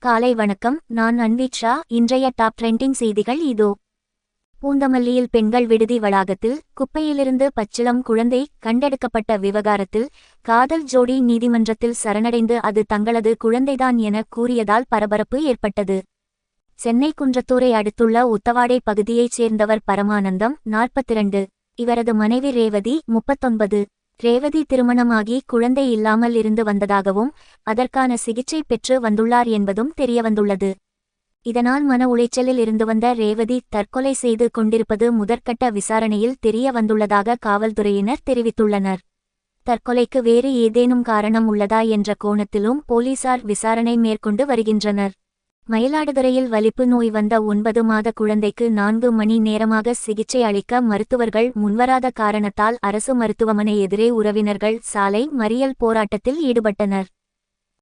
காலை வணக்கம். நான் அன்வீட்ஷா. இன்றைய டாப் ட்ரெண்டிங் செய்திகள் இதோ. பூந்தமல்லியில் பெண்கள் விடுதி வளாகத்தில் குப்பையிலிருந்து பச்சிளம் குழந்தை கண்டெடுக்கப்பட்ட விவகாரத்தில் காதல் ஜோடி நீதிமன்றத்தில் சரணடைந்து அது தங்களது குழந்தைதான் என கூறியதால் பரபரப்பு ஏற்பட்டது. சென்னை குன்றத்தூரை அடுத்துள்ள உத்தவாடை பகுதியைச் சேர்ந்தவர் பரமானந்தம், 42. இவரது மனைவி ரேவதி, 39. ரேவதி திருமணமாகி குழந்தை இல்லாமல் இருந்து வந்ததாகவும் அதற்கான சிகிச்சை பெற்று வந்துள்ளார் என்பதும் தெரியவந்துள்ளது. இதனால் மன உளைச்சலில் இருந்து வந்த ரேவதி தற்கொலை செய்து கொண்டிருப்பது முதற்கட்ட விசாரணையில் தெரிய வந்துள்ளதாக காவல்துறையினர் தெரிவித்துள்ளனர். தற்கொலைக்கு வேறு ஏதேனும் காரணம் உள்ளதா என்ற கோணத்திலும் போலீசார் விசாரணை மேற்கொண்டு வருகின்றனர். மயிலாடுதுறையில் வலிப்பு நோய் வந்த 9 மாத குழந்தைக்கு 4 மணி நேரமாக சிகிச்சை அளிக்க மருத்துவர்கள் முன்வராத காரணத்தால் அரசு மருத்துவமனை எதிரே உறவினர்கள் சாலை மறியல் போராட்டத்தில் ஈடுபட்டனர்.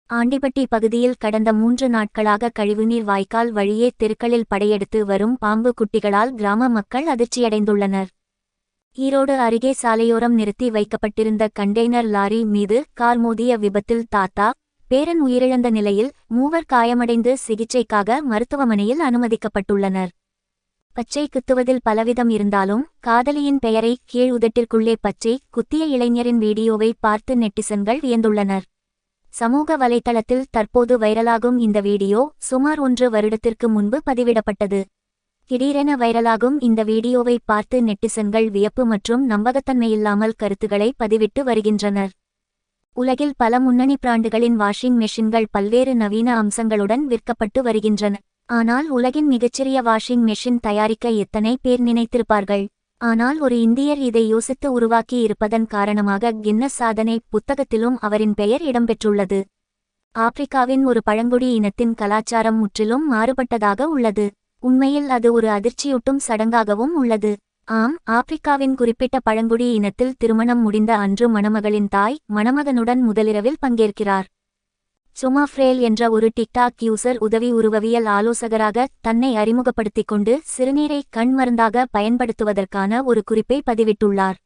ஆண்டிப்பட்டி பகுதியில் கடந்த 3 நாட்களாக கழிவுநீர் வாய்க்கால் வழியே தெருக்களில் படையெடுத்து வரும் பாம்பு குட்டிகளால் கிராம மக்கள் அதிர்ச்சியடைந்துள்ளனர். ஈரோடு அருகே சாலையோரம் நிறுத்தி வைக்கப்பட்டிருந்த கண்டெய்னர் லாரி மீது கார் மோதிய விபத்தில் தாத்தா, பேரன் உயிரிழந்த நிலையில் 3 காயமடைந்து சிகிச்சைக்காக மருத்துவமனையில் அனுமதிக்கப்பட்டுள்ளனர். பச்சை குத்துவதில் பலவிதம் இருந்தாலும் காதலியின் பெயரை கீழ் உதட்டிற்குள்ளே பச்சை குத்திய இளைஞரின் வீடியோவை பார்த்து நெட்டிசன்கள் வியந்துள்ளனர். சமூக வலைத்தளத்தில் தற்போது வைரலாகும் இந்த வீடியோ சுமார் 1 வருடத்திற்கு முன்பு பதிவிடப்பட்டது. திடீரென வைரலாகும் இந்த வீடியோவை பார்த்து நெட்டிசன்கள் வியப்பு மற்றும் நம்பகத்தன்மையில்லாமல் கருத்துக்களை பதிவிட்டு வருகின்றனர். உலகில் பல முன்னணி பிராண்டுகளின் வாஷிங் மெஷின்கள் பல்வேறு நவீன அம்சங்களுடன் விற்கப்பட்டு வருகின்றன. ஆனால் உலகின் மிகச்சிறிய வாஷிங் மெஷின் தயாரிக்க எத்தனை பேர் நினைத்திருப்பார்கள்? ஆனால் ஒரு இந்தியர் இதை யோசித்து உருவாக்கி இருப்பதன் காரணமாக கின்னஸ் சாதனை புத்தகத்திலும் அவரின் பெயர் இடம்பெற்றுள்ளது. ஆப்பிரிக்காவின் ஒரு பழங்குடி இனத்தின் கலாச்சாரம் முற்றிலும் மாறுபட்டதாக உள்ளது. உண்மையில் அது ஒரு அதிர்ச்சியூட்டும் சடங்காகவும் உள்ளது. ஆம், ஆப்பிரிக்காவின் குறிப்பிட்ட பழங்குடி இனத்தில் திருமணம் முடிந்த அன்று மணமகளின் தாய் மணமகனுடன் முதலிரவில் பங்கேற்கிறார். சுமா ஃப்ரேல் என்ற ஒரு டிக்டாக் யூசர் உதவி உருவவியல் ஆலோசகராக தன்னை அறிமுகப்படுத்திக் கொண்டு சிறுநீரை கண் மருந்தாக பயன்படுத்துவதற்கான ஒரு குறிப்பை பதிவிட்டுள்ளார்.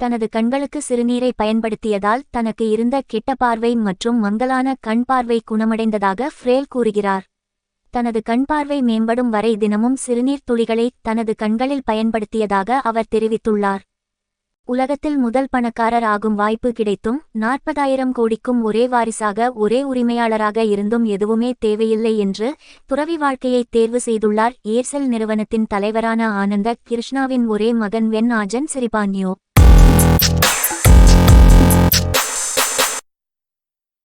தனது கண்களுக்கு சிறுநீரை பயன்படுத்தியதால் தனக்கு இருந்த கெட்ட பார்வை மற்றும் மங்கலான கண் பார்வை குணமடைந்ததாக ஃப்ரேல் கூறுகிறார். தனது கண் பார்வை மேம்படும் வரை தினமும் சிறுநீர் துளிகளை தனது கண்களில் பயன்படுத்தியதாக அவர் தெரிவித்துள்ளார். உலகத்தில் முதல் பணக்காரர் ஆகும் வாய்ப்பு கிடைத்தும் 40,000 கோடிக்கும் ஒரே வாரிசாக ஒரே உரிமையாளராக இருந்தும் எதுவுமே தேவையில்லை என்று துறவி வாழ்க்கையை தேர்வு செய்துள்ளார் ஏர்செல் நிறுவனத்தின் தலைவரான ஆனந்த கிருஷ்ணாவின் ஒரே மகன் வென் ஆஜன் சிரிபான்யோ.